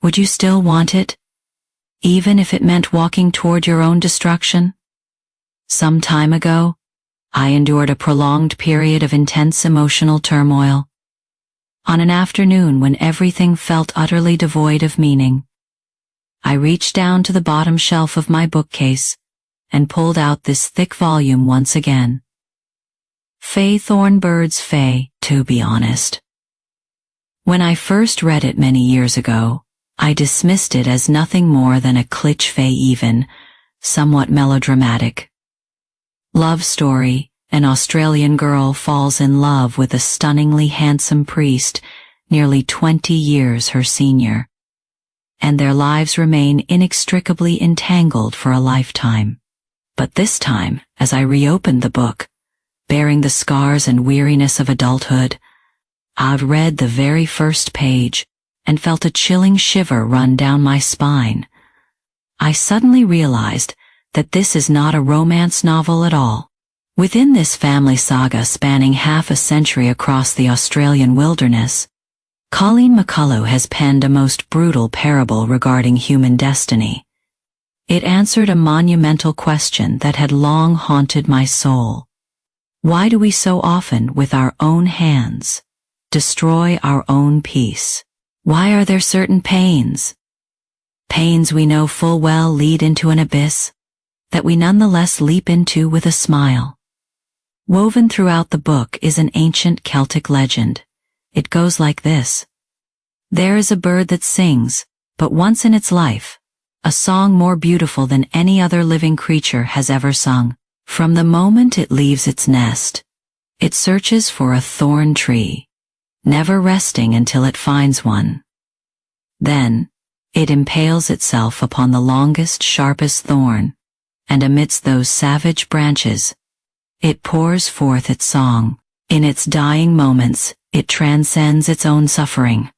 Would you still want it, even if it meant walking toward your own destruction? Some time ago, I endured a prolonged period of intense emotional turmoil. On an afternoon when everything felt utterly devoid of meaning, I reached down to the bottom shelf of my bookcase and pulled out this thick volume once again. Faye Thornbird's Faye, to be honest. When I first read it many years ago, I dismissed it as nothing more than a cliché Faye even, somewhat melodramatic love story. An Australian girl falls in love with a stunningly handsome priest, nearly 20 years her senior, and their lives remain inextricably entangled for a lifetime. But this time, as I reopened the book, bearing the scars and weariness of adulthood, I'd read the very first page and felt a chilling shiver run down my spine. I suddenly realized that this is not a romance novel at all. Within this family saga spanning half a century across the Australian wilderness, Colleen McCullough has penned a most brutal parable regarding human destiny. It answered a monumental question that had long haunted my soul. Why do we so often, with our own hands, destroy our own peace? Why are there certain pains we know full well lead into an abyss, that we nonetheless leap into with a smile? Woven throughout the book is an ancient Celtic legend. It goes like this. There is a bird that sings, but once in its life, a song more beautiful than any other living creature has ever sung. From the moment it leaves its nest, it searches for a thorn tree, never resting until it finds one. Then, it impales itself upon the longest, sharpest thorn, and amidst those savage branches, it pours forth its song. In its dying moments, it transcends its own suffering.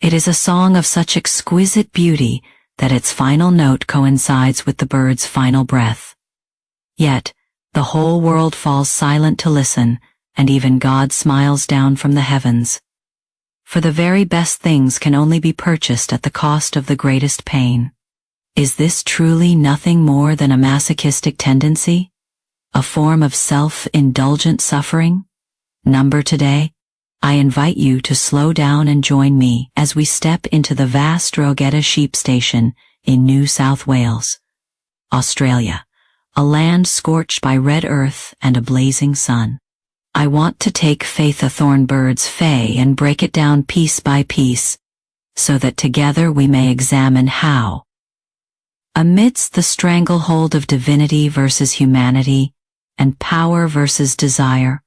It is a song of such exquisite beauty that its final note coincides with the bird's final breath. Yet, the whole world falls silent to listen, and even God smiles down from the heavens. For the very best things can only be purchased at the cost of the greatest pain. Is this truly nothing more than a masochistic tendency? A form of self-indulgent suffering? Number today, I invite you to slow down and join me as we step into the vast Drogheda sheep station in New South Wales, Australia, a land scorched by red earth and a blazing sun. I want to take Faith Thornbird's Faye and break it down piece by piece, so that together we may examine how, amidst the stranglehold of divinity versus humanity, and power versus desire,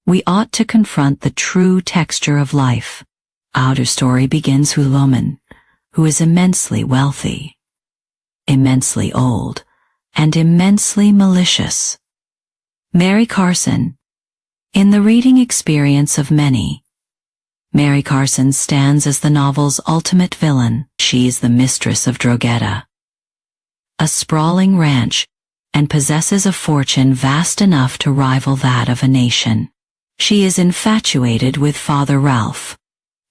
we ought to confront the true texture of life. Our story begins with a woman who is immensely wealthy, immensely old, and immensely malicious. Mary Carson. In the reading experience of many, Mary Carson stands as the novel's ultimate villain. She's the mistress of Drogheda, a sprawling ranch, and possesses a fortune vast enough to rival that of a nation. She is infatuated with Father Ralph,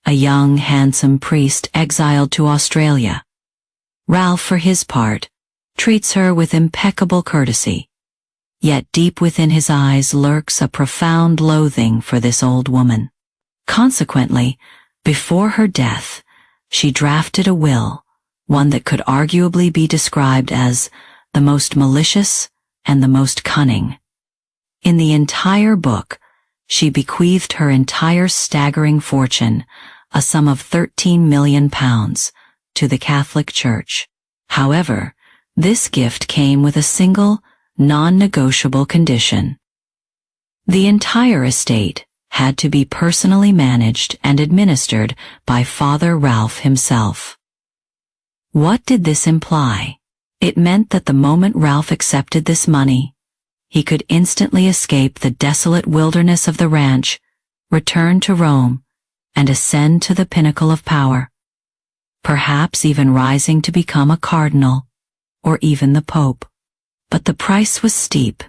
a young, handsome priest exiled to Australia. Ralph, for his part, treats her with impeccable courtesy, yet deep within his eyes lurks a profound loathing for this old woman. Consequently, before her death, she drafted a will, one that could arguably be described as the most malicious and the most cunning. In the entire book, she bequeathed her entire staggering fortune, a sum of £13 million, to the Catholic Church. However, this gift came with a single, non-negotiable condition. The entire estate had to be personally managed and administered by Father Ralph himself. What did this imply? It meant that the moment Ralph accepted this money, he could instantly escape the desolate wilderness of the ranch, return to Rome, and ascend to the pinnacle of power, perhaps even rising to become a cardinal, or even the Pope. But the price was steep.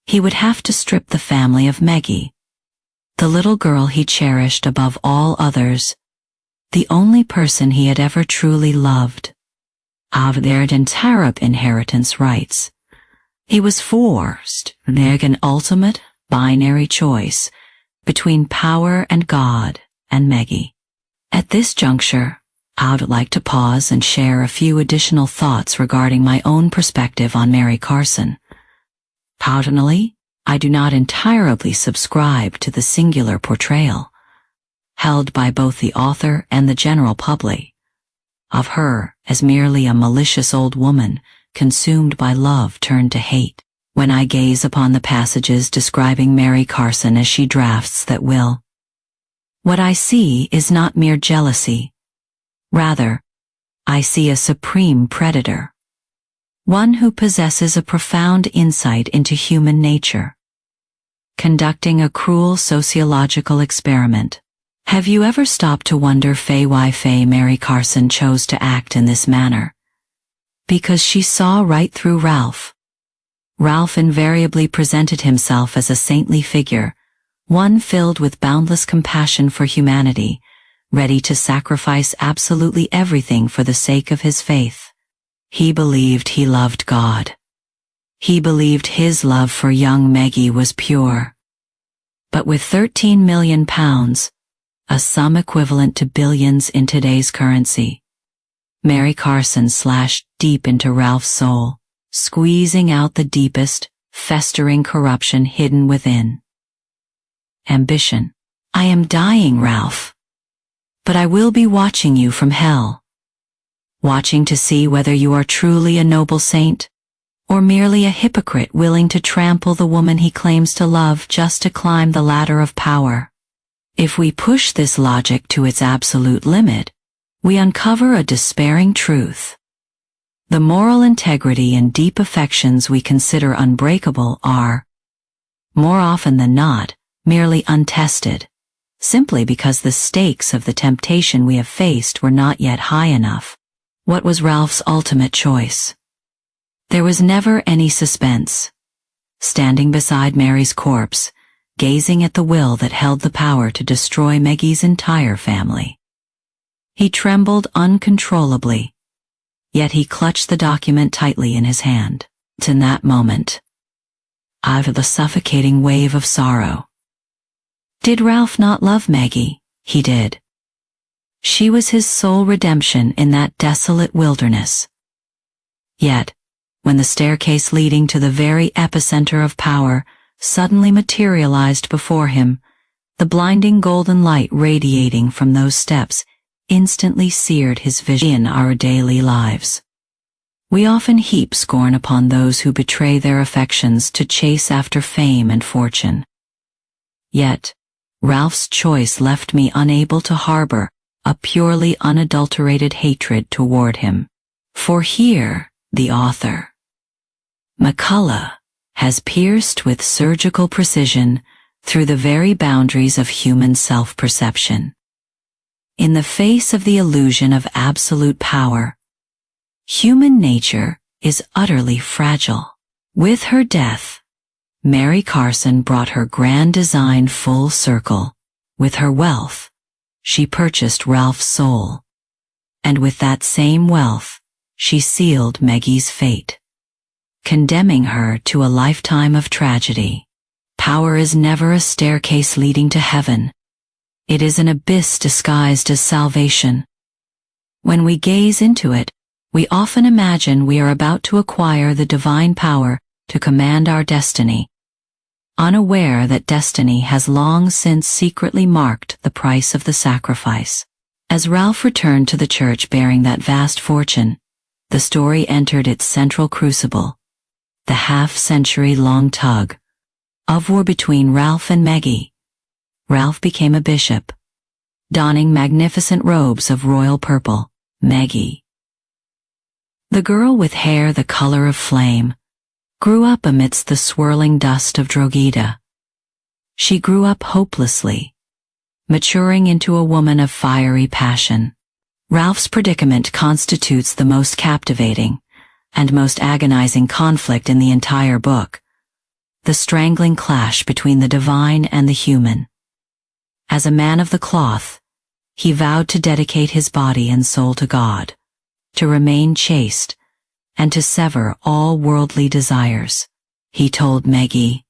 He would have to strip the family of Maggie, the little girl he cherished above all others. the only person he had ever truly loved. Of their entire inheritance rights. He was forced to make an ultimate binary choice between power and God and Maggie. At this juncture, I would like to pause and share a few additional thoughts regarding my own perspective on Mary Carson. Personally, I do not entirely subscribe to the singular portrayal, held by both the author and the general public, of her as merely a malicious old woman consumed by love turned to hate. When I gaze upon the passages describing Mary Carson as she drafts that will, what I see is not mere jealousy. Rather, I see a supreme predator, one who possesses a profound insight into human nature, conducting a cruel sociological experiment. Have you ever stopped to wonder why Mary Carson chose to act in this manner? Because she saw right through Ralph. Ralph invariably presented himself as a saintly figure, one filled with boundless compassion for humanity, ready to sacrifice absolutely everything for the sake of his faith. He believed he loved God. He believed his love for young Maggie was pure. But with £13 million, a sum equivalent to billions in today's currency, Mary Carson slashed deep into Ralph's soul, squeezing out the deepest, festering corruption hidden within. Ambition. I am dying, Ralph. But I will be watching you from hell. Watching to see whether you are truly a noble saint, or merely a hypocrite willing to trample the woman he claims to love just to climb the ladder of power. If we push this logic to its absolute limit, we uncover a despairing truth. The moral integrity and deep affections we consider unbreakable are, more often than not, merely untested, simply because the stakes of the temptation we have faced were not yet high enough. What was Ralph's ultimate choice? There was never any suspense. Standing beside Mary's corpse, gazing at the will that held the power to destroy Maggie's entire family. He trembled uncontrollably, yet he clutched the document tightly in his hand. In that moment, out of the suffocating wave of sorrow. Did Ralph not love Maggie? He did. She was his sole redemption in that desolate wilderness. Yet, when the staircase leading to the very epicenter of power suddenly materialized before him, the blinding golden light radiating from those steps instantly seared his vision. In our daily lives, we often heap scorn upon those who betray their affections to chase after fame and fortune. Yet, Ralph's choice left me unable to harbor a purely unadulterated hatred toward him. For here, the author, McCullough, has pierced with surgical precision through the very boundaries of human self-perception. In the face of the illusion of absolute power, human nature is utterly fragile. With her death, Mary Carson brought her grand design full circle. With her wealth, she purchased Ralph's soul. And with that same wealth, she sealed Maggie's fate, condemning her to a lifetime of tragedy. Power is never a staircase leading to heaven. It is an abyss disguised as salvation. When we gaze into it, we often imagine we are about to acquire the divine power to command our destiny, unaware that destiny has long since secretly marked the price of the sacrifice. As Ralph returned to the church bearing that vast fortune, the story entered its central crucible, the half-century-long tug of war between Ralph and Maggie. Ralph became a bishop, donning magnificent robes of royal purple. Maggie, the girl with hair the color of flame, grew up amidst the swirling dust of Drogheda. She grew up hopelessly, maturing into a woman of fiery passion. Ralph's predicament constitutes the most captivating and most agonizing conflict in the entire book, the strangling clash between the divine and the human. As a man of the cloth, He vowed to dedicate his body and soul to God, to remain chaste, and to sever all worldly desires. He told Maggie,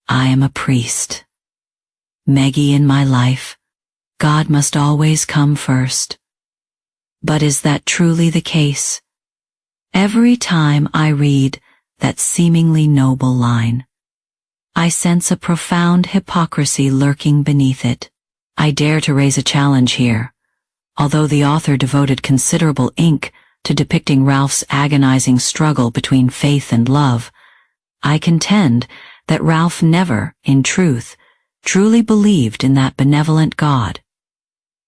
"I am a priest. Maggie, in my life, God must always come first." But is that truly the case? Every time I read that seemingly noble line, I sense a profound hypocrisy lurking beneath it. I dare to raise a challenge here. Although the author devoted considerable ink to depicting Ralph's agonizing struggle between faith and love, I contend that Ralph never, in truth, truly believed in that benevolent God.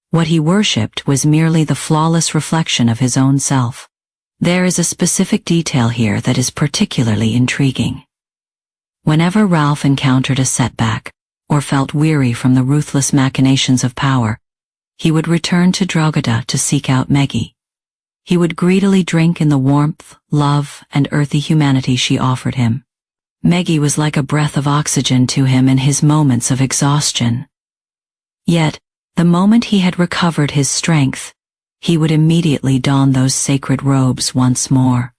What he worshipped was merely the flawless reflection of his own self. There is a specific detail here that is particularly intriguing. Whenever Ralph encountered a setback, or felt weary from the ruthless machinations of power, he would return to Drogheda to seek out Maggie. He would greedily drink in the warmth, love, and earthy humanity she offered him. Maggie was like a breath of oxygen to him in his moments of exhaustion. Yet, the moment he had recovered his strength, he would immediately don those sacred robes once more,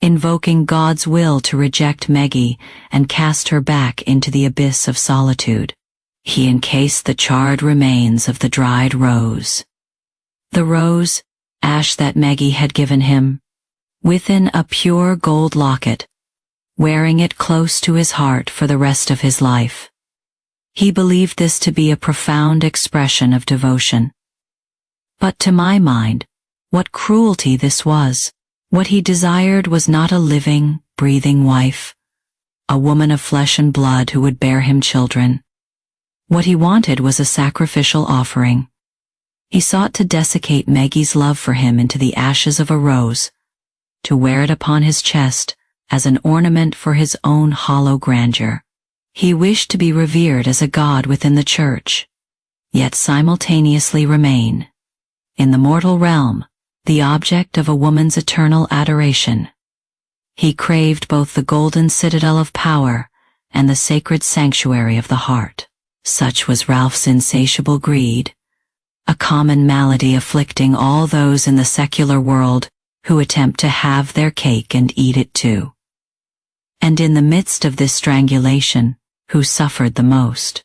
invoking God's will to reject Maggie and cast her back into the abyss of solitude. He encased the charred remains of the dried rose. The rose, ash that Maggie had given him, within a pure gold locket, wearing it close to his heart for the rest of his life. He believed this to be a profound expression of devotion. But to my mind, what cruelty this was. What he desired was not a living, breathing wife, a woman of flesh and blood who would bear him children. What he wanted was a sacrificial offering. He sought to desiccate Maggie's love for him into the ashes of a rose, to wear it upon his chest as an ornament for his own hollow grandeur. He wished to be revered as a god within the church, yet simultaneously remain, in the mortal realm, the object of a woman's eternal adoration. He craved both the golden citadel of power and the sacred sanctuary of the heart. Such was Ralph's insatiable greed, a common malady afflicting all those in the secular world who attempt to have their cake and eat it too. And in the midst of this strangulation, who suffered the most?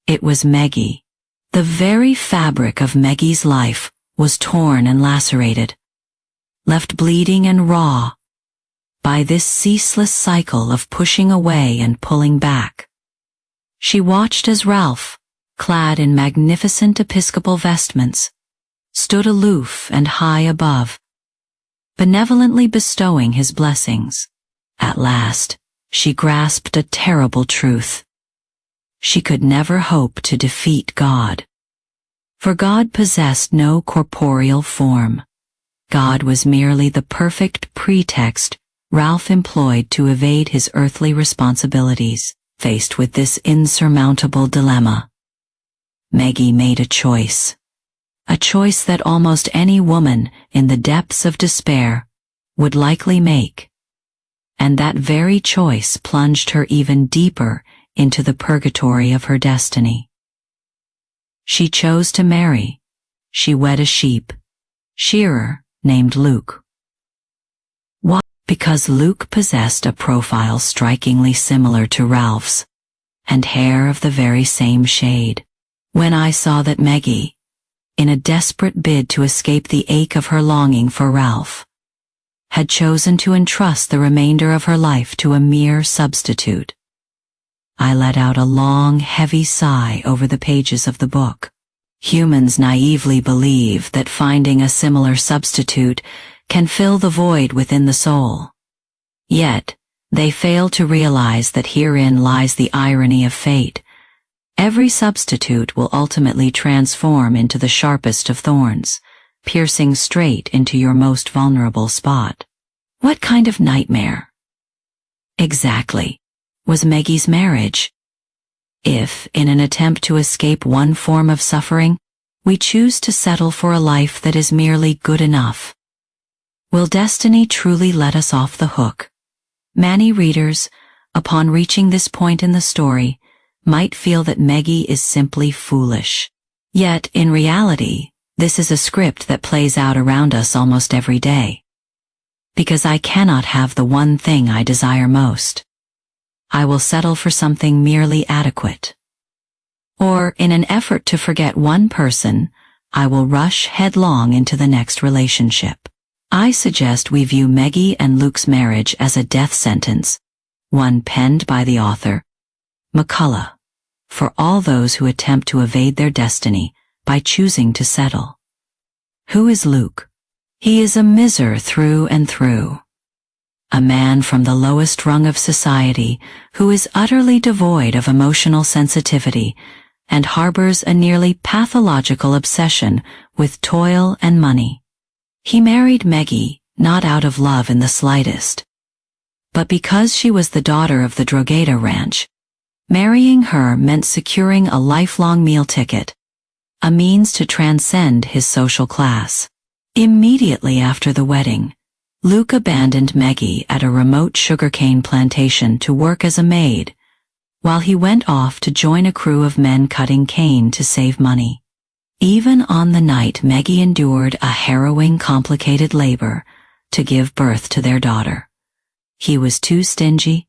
It was Maggie. The very fabric of Maggie's life was torn and lacerated, left bleeding and raw by this ceaseless cycle of pushing away and pulling back. She watched as Ralph, clad in magnificent episcopal vestments, stood aloof and high above, benevolently bestowing his blessings. At last, she grasped a terrible truth. She could never hope to defeat God. For God possessed no corporeal form. God was merely the perfect pretext Ralph employed to evade his earthly responsibilities. Faced with this insurmountable dilemma, Maggie made a choice that almost any woman in the depths of despair would likely make. And that very choice plunged her even deeper into the purgatory of her destiny. She chose to marry. She wed a shearer named Luke. Why? Because Luke possessed a profile strikingly similar to Ralph's, and hair of the very same shade. When I saw that Maggie, in a desperate bid to escape the ache of her longing for Ralph, had chosen to entrust the remainder of her life to a mere substitute, I let out a long, heavy sigh over the pages of the book. Humans naively believe that finding a similar substitute can fill the void within the soul. Yet, they fail to realize that herein lies the irony of fate. Every substitute will ultimately transform into the sharpest of thorns, piercing straight into your most vulnerable spot. What kind of nightmare, exactly, was Maggie's marriage? If, in an attempt to escape one form of suffering, we choose to settle for a life that is merely good enough, will destiny truly let us off the hook? Many readers, upon reaching this point in the story, might feel that Maggie is simply foolish. Yet, in reality, this is a script that plays out around us almost every day. Because I cannot have the one thing I desire most, I will settle for something merely adequate. Or, in an effort to forget one person, I will rush headlong into the next relationship. I suggest we view Maggie and Luke's marriage as a death sentence, one penned by the author, McCullough, for all those who attempt to evade their destiny by choosing to settle. Who is Luke? He is a miser through and through. A man from the lowest rung of society who is utterly devoid of emotional sensitivity and harbors a nearly pathological obsession with toil and money. He married Maggie not out of love in the slightest, but because she was the daughter of the Drogheda Ranch. Marrying her meant securing a lifelong meal ticket, a means to transcend his social class. Immediately after the wedding, Luke abandoned Maggie at a remote sugarcane plantation to work as a maid, while he went off to join a crew of men cutting cane to save money. Even on the night Maggie endured a harrowing, complicated labor to give birth to their daughter, he was too stingy,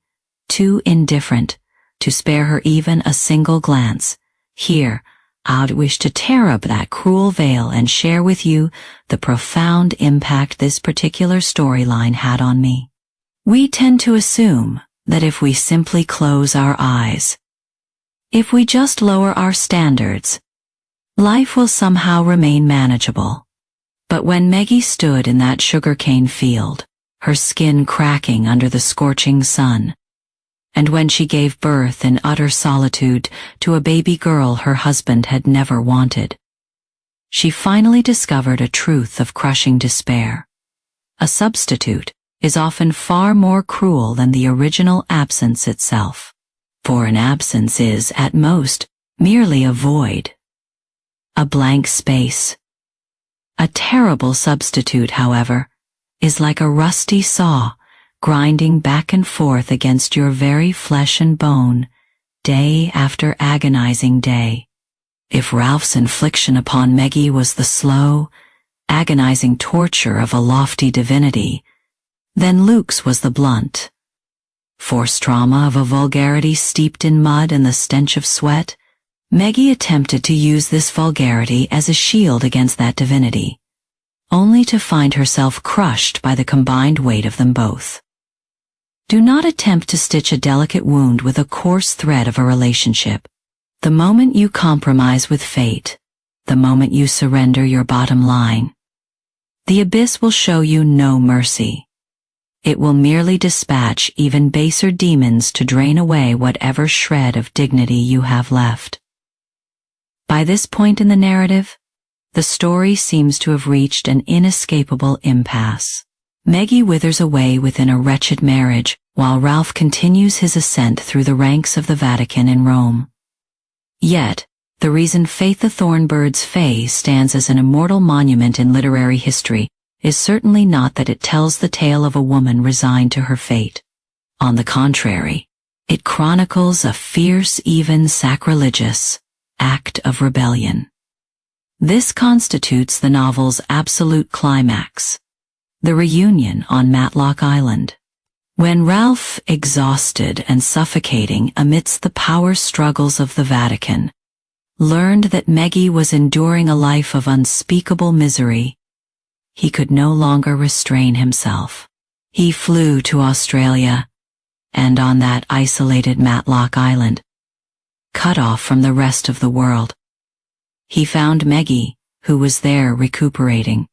too indifferent, to spare her even a single glance. Here, I'd wish to tear up that cruel veil and share with you the profound impact this particular storyline had on me. We tend to assume that if we simply close our eyes, if we just lower our standards, life will somehow remain manageable. But when Maggie stood in that sugarcane field, her skin cracking under the scorching sun, and when she gave birth in utter solitude to a baby girl her husband had never wanted, she finally discovered a truth of crushing despair. A substitute is often far more cruel than the original absence itself, for an absence is, at most, merely a void, a blank space. A terrible substitute, however, is like a rusty saw, grinding back and forth against your very flesh and bone, day after agonizing day. If Ralph's infliction upon Maggie was the slow, agonizing torture of a lofty divinity, then Luke's was the blunt, forced trauma of a vulgarity steeped in mud and the stench of sweat. Maggie attempted to use this vulgarity as a shield against that divinity, only to find herself crushed by the combined weight of them both. Do not attempt to stitch a delicate wound with a coarse thread of a relationship. The moment you compromise with fate, the moment you surrender your bottom line, the abyss will show you no mercy. It will merely dispatch even baser demons to drain away whatever shred of dignity you have left. By this point in the narrative, the story seems to have reached an inescapable impasse. Maggie withers away within a wretched marriage, while Ralph continues his ascent through the ranks of the Vatican in Rome. Yet, the reason Faith the Thornbird's Fae stands as an immortal monument in literary history is certainly not that it tells the tale of a woman resigned to her fate. On the contrary, it chronicles a fierce, even sacrilegious, act of rebellion. This constitutes the novel's absolute climax, the reunion on Matlock Island. When Ralph, exhausted and suffocating amidst the power struggles of the Vatican, learned that Maggie was enduring a life of unspeakable misery, he could no longer restrain himself. He flew to Australia, and on that isolated Matlock Island, cut off from the rest of the world, he found Maggie, who was there recuperating.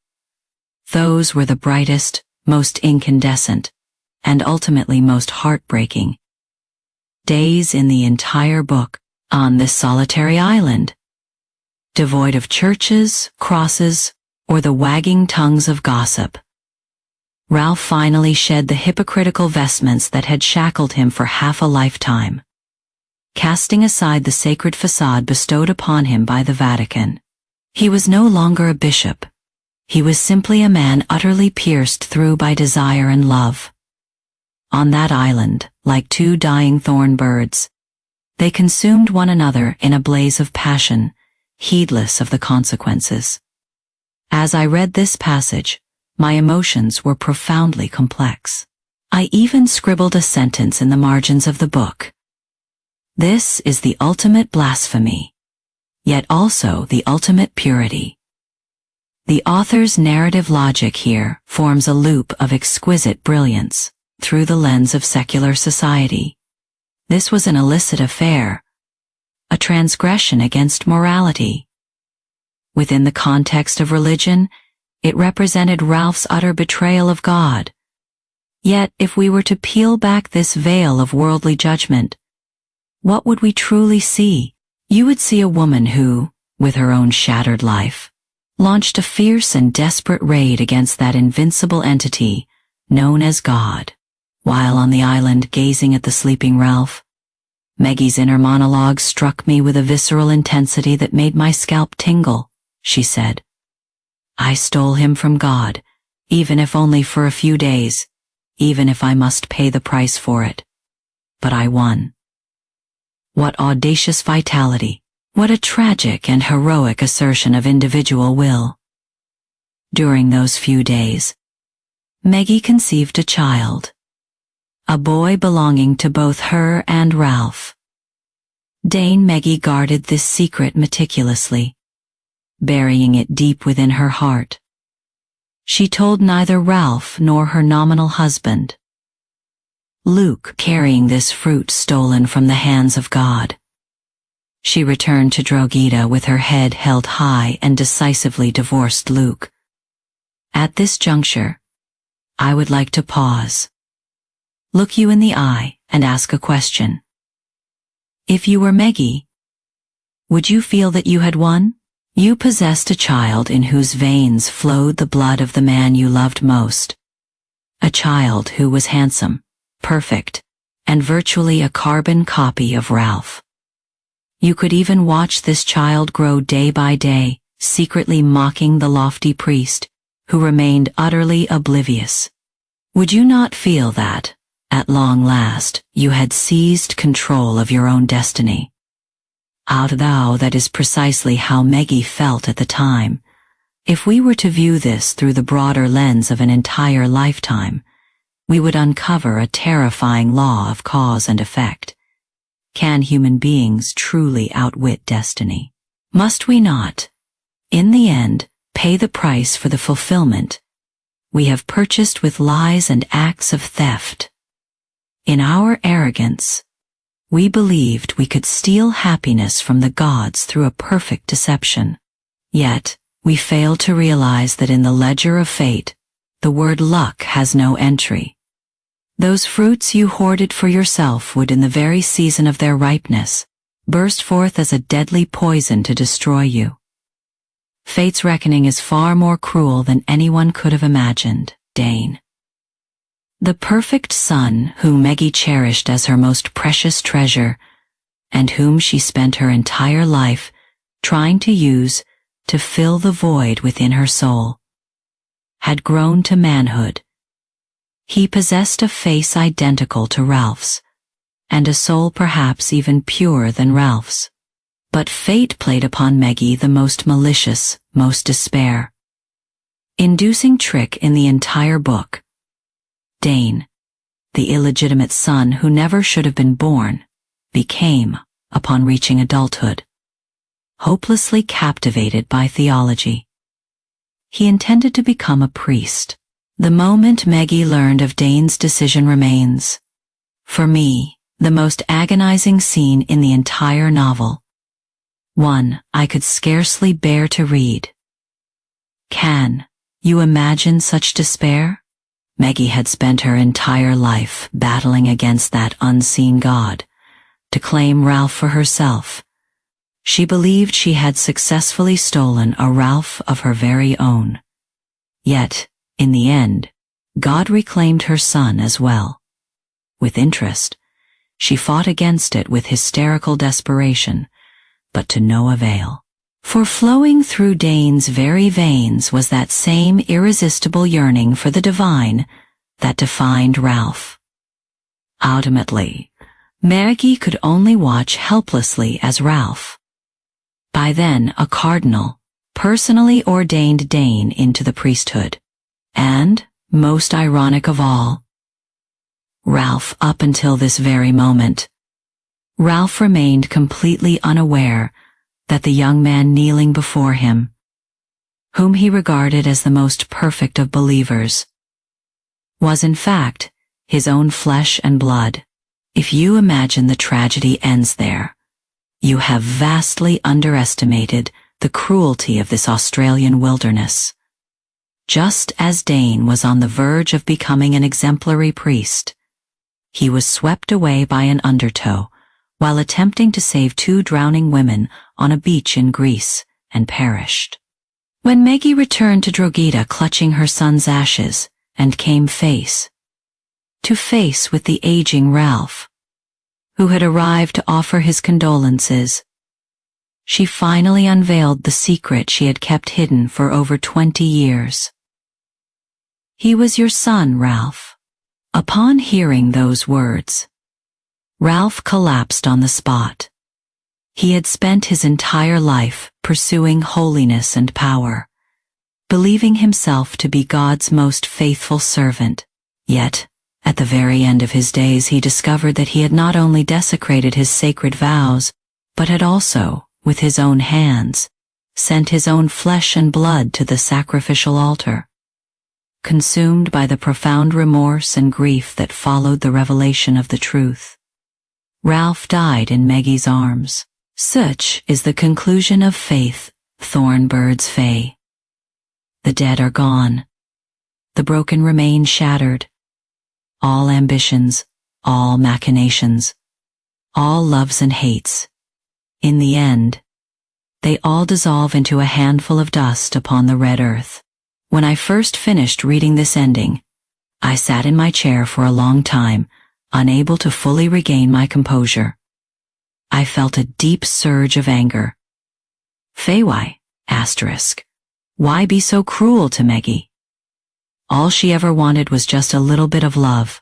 Those were the brightest, most incandescent, and ultimately most heartbreaking days in the entire book, on this solitary island, devoid of churches, crosses, or the wagging tongues of gossip. Ralph finally shed the hypocritical vestments that had shackled him for half a lifetime, casting aside the sacred facade bestowed upon him by the Vatican. He was no longer a bishop. He was simply a man utterly pierced through by desire and love. On that island, like two dying thorn birds, they consumed one another in a blaze of passion, heedless of the consequences. As I read this passage, my emotions were profoundly complex. I even scribbled a sentence in the margins of the book. This is the ultimate blasphemy, yet also the ultimate purity. The author's narrative logic here forms a loop of exquisite brilliance through the lens of secular society. This was an illicit affair, a transgression against morality. Within the context of religion, it represented Ralph's utter betrayal of God. Yet, if we were to peel back this veil of worldly judgment, what would we truly see? You would see a woman who, with her own shattered life, launched a fierce and desperate raid against that invincible entity known as God. While on the island gazing at the sleeping Ralph, Maggie's inner monologue struck me with a visceral intensity that made my scalp tingle. She said, "I stole him from God, even if only for a few days, even if I must pay the price for it. But I won." What audacious vitality! What a tragic and heroic assertion of individual will. During those few days, Maggie conceived a child, a boy belonging to both her and Ralph. Dane Maggie guarded this secret meticulously, burying it deep within her heart. She told neither Ralph nor her nominal husband. Luke, carrying this fruit stolen from the hands of God. She returned to Drogheda with her head held high and decisively divorced Luke. At this juncture, I would like to pause, look you in the eye, and ask a question. If you were Maggie, would you feel that you had won? You possessed a child in whose veins flowed the blood of the man you loved most. A child who was handsome, perfect, and virtually a carbon copy of Ralph. You could even watch this child grow day by day, secretly mocking the lofty priest, who remained utterly oblivious. Would you not feel that, at long last, you had seized control of your own destiny? Thou, that is precisely how Maggie felt at the time. If we were to view this through the broader lens of an entire lifetime, we would uncover a terrifying law of cause and effect. Can human beings truly outwit destiny? Must we not, in the end, pay the price for the fulfillment we have purchased with lies and acts of theft? In our arrogance, we believed we could steal happiness from the gods through a perfect deception. Yet, we failed to realize that in the ledger of fate, the word luck has no entry. Those fruits you hoarded for yourself would, in the very season of their ripeness, burst forth as a deadly poison to destroy you. Fate's reckoning is far more cruel than anyone could have imagined, Dane. The perfect son whom Maggie cherished as her most precious treasure, and whom she spent her entire life trying to use to fill the void within her soul, had grown to manhood. He possessed a face identical to Ralph's, and a soul perhaps even purer than Ralph's. But fate played upon Maggie the most malicious, most despair-inducing trick in the entire book. Dane, the illegitimate son who never should have been born, became, upon reaching adulthood, hopelessly captivated by theology. He intended to become a priest. The moment Maggie learned of Dane's decision remains, for me, the most agonizing scene in the entire novel. One I could scarcely bear to read. Can you imagine such despair? Maggie had spent her entire life battling against that unseen God, to claim Ralph for herself. She believed she had successfully stolen a Ralph of her very own. Yet, in the end, God reclaimed her son as well. With interest, she fought against it with hysterical desperation, but to no avail. For flowing through Dane's very veins was that same irresistible yearning for the divine that defined Ralph. Ultimately, Maggie could only watch helplessly as Ralph, by then a cardinal, personally ordained Dane into the priesthood. And, most ironic of all, Ralph, up until this very moment, Ralph remained completely unaware that the young man kneeling before him, whom he regarded as the most perfect of believers, was in fact his own flesh and blood. If you imagine the tragedy ends there, you have vastly underestimated the cruelty of this Australian wilderness. Just as Dane was on the verge of becoming an exemplary priest, he was swept away by an undertow while attempting to save 2 drowning women on a beach in Greece, and perished. When Maggie returned to Drogheda clutching her son's ashes, and came face to face with the aging Ralph, who had arrived to offer his condolences, she finally unveiled the secret she had kept hidden for over 20 years. "He was your son, Ralph." Upon hearing those words, Ralph collapsed on the spot. He had spent his entire life pursuing holiness and power, believing himself to be God's most faithful servant. Yet, at the very end of his days, he discovered that he had not only desecrated his sacred vows, but had also, with his own hands, sent his own flesh and blood to the sacrificial altar. Consumed by the profound remorse and grief that followed the revelation of the truth, Ralph died in Maggie's arms. Such is the conclusion of Faith, Thorn Bird's Fae. The dead are gone. The broken remain shattered. All ambitions, all machinations, all loves and hates. In the end, they all dissolve into a handful of dust upon the red earth. When I first finished reading this ending, I sat in my chair for a long time, unable to fully regain my composure. I felt a deep surge of anger. Why? Why be so cruel to Maggie? All she ever wanted was just a little bit of love.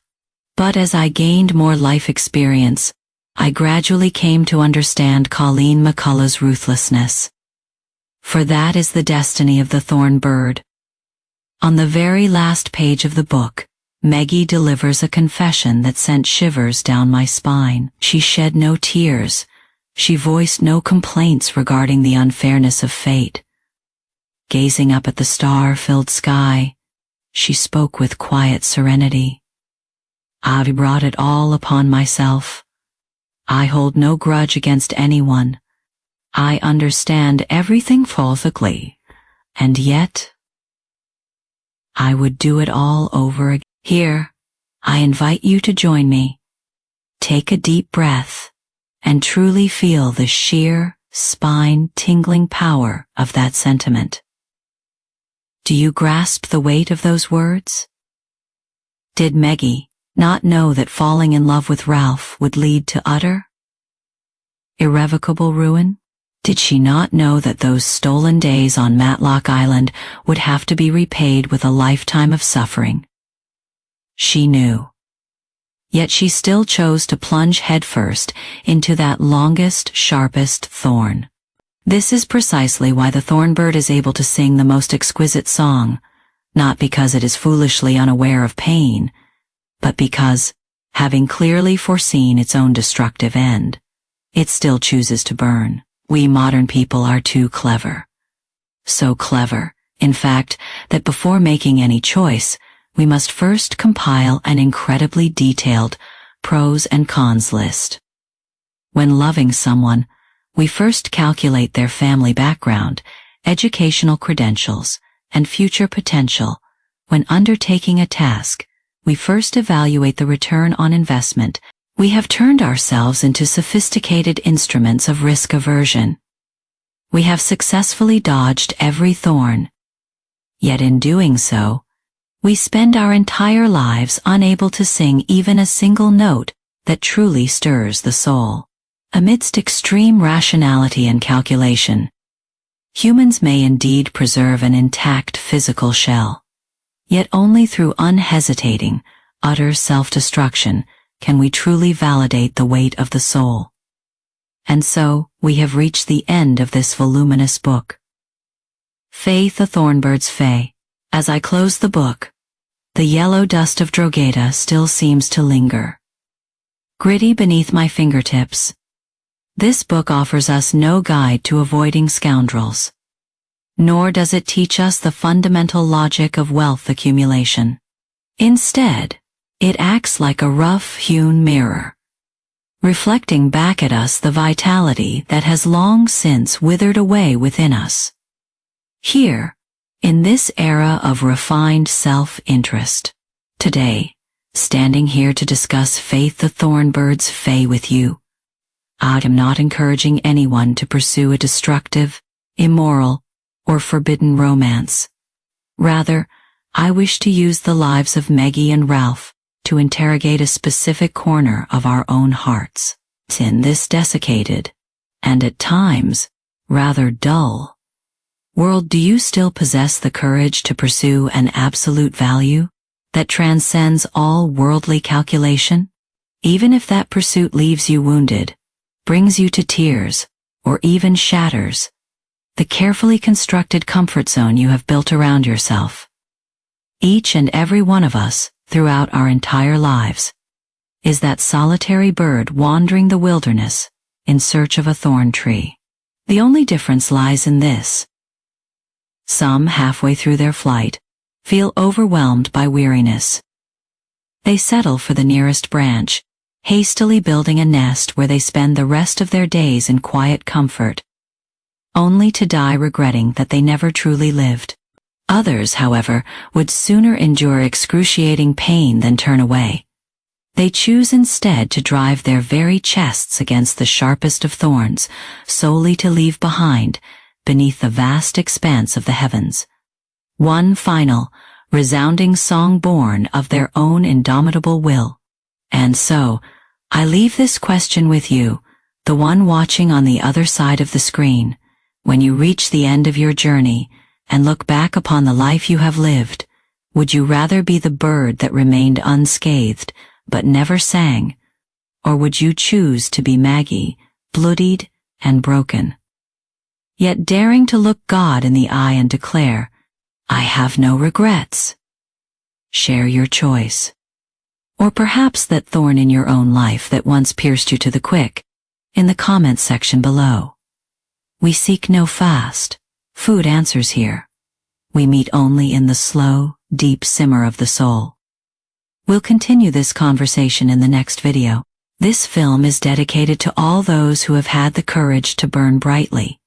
But as I gained more life experience, I gradually came to understand Colleen McCullough's ruthlessness. For that is the destiny of the thorn bird. On the very last page of the book, Maggie delivers a confession that sent shivers down my spine. She shed no tears. She voiced no complaints regarding the unfairness of fate. Gazing up at the star-filled sky, she spoke with quiet serenity. "I've brought it all upon myself. I hold no grudge against anyone. I understand everything perfectly, and yet I would do it all over again. Here, I invite you to join me. Take a deep breath and truly feel the sheer, spine-tingling power of that sentiment. Do you grasp the weight of those words? Did Maggie not know that falling in love with Ralph would lead to utter, irrevocable ruin? Did she not know that those stolen days on Matlock Island would have to be repaid with a lifetime of suffering? She knew. Yet she still chose to plunge headfirst into that longest, sharpest thorn. This is precisely why the thornbird is able to sing the most exquisite song, not because it is foolishly unaware of pain, but because, having clearly foreseen its own destructive end, it still chooses to burn. We modern people are too clever. So clever, in fact, that before making any choice, we must first compile an incredibly detailed pros and cons list. When loving someone, we first calculate their family background, educational credentials, and future potential. When undertaking a task, we first evaluate the return on investment. We have turned ourselves into sophisticated instruments of risk aversion. We have successfully dodged every thorn. Yet in doing so, we spend our entire lives unable to sing even a single note that truly stirs the soul. Amidst extreme rationality and calculation, humans may indeed preserve an intact physical shell. Yet only through unhesitating, utter self-destruction can we truly validate the weight of the soul. And so, we have reached the end of this voluminous book. Faith a Thornbird's Fay. As I close the book, the yellow dust of Drogheda still seems to linger, gritty beneath my fingertips. This book offers us no guide to avoiding scoundrels, nor does it teach us the fundamental logic of wealth accumulation. Instead, it acts like a rough-hewn mirror, reflecting back at us the vitality that has long since withered away within us. Here, in this era of refined self-interest, today, standing here to discuss Faith the Thornbird's Fay with you, I am not encouraging anyone to pursue a destructive, immoral, or forbidden romance. Rather, I wish to use the lives of Meggie and Ralph to interrogate a specific corner of our own hearts. In this desiccated, and at times, rather dull, world, do you still possess the courage to pursue an absolute value that transcends all worldly calculation? Even if that pursuit leaves you wounded, brings you to tears, or even shatters the carefully constructed comfort zone you have built around yourself. Each and every one of us, throughout our entire lives, is that solitary bird wandering the wilderness in search of a thorn tree. The only difference lies in this: some, halfway through their flight, feel overwhelmed by weariness. They settle for the nearest branch, hastily building a nest where they spend the rest of their days in quiet comfort, only to die regretting that they never truly lived. Others, however, would sooner endure excruciating pain than turn away. They choose instead to drive their very chests against the sharpest of thorns, solely to leave behind, beneath the vast expanse of the heavens, one final, resounding song born of their own indomitable will. And so, I leave this question with you, the one watching on the other side of the screen. When you reach the end of your journey and look back upon the life you have lived, would you rather be the bird that remained unscathed but never sang, or would you choose to be Maggie, bloodied and broken, yet daring to look God in the eye and declare, "I have no regrets"? Share your choice. Or perhaps that thorn in your own life that once pierced you to the quick, in the comments section below. We seek no fast food answers here. We meet only in the slow, deep simmer of the soul. We'll continue this conversation in the next video. This film is dedicated to all those who have had the courage to burn brightly,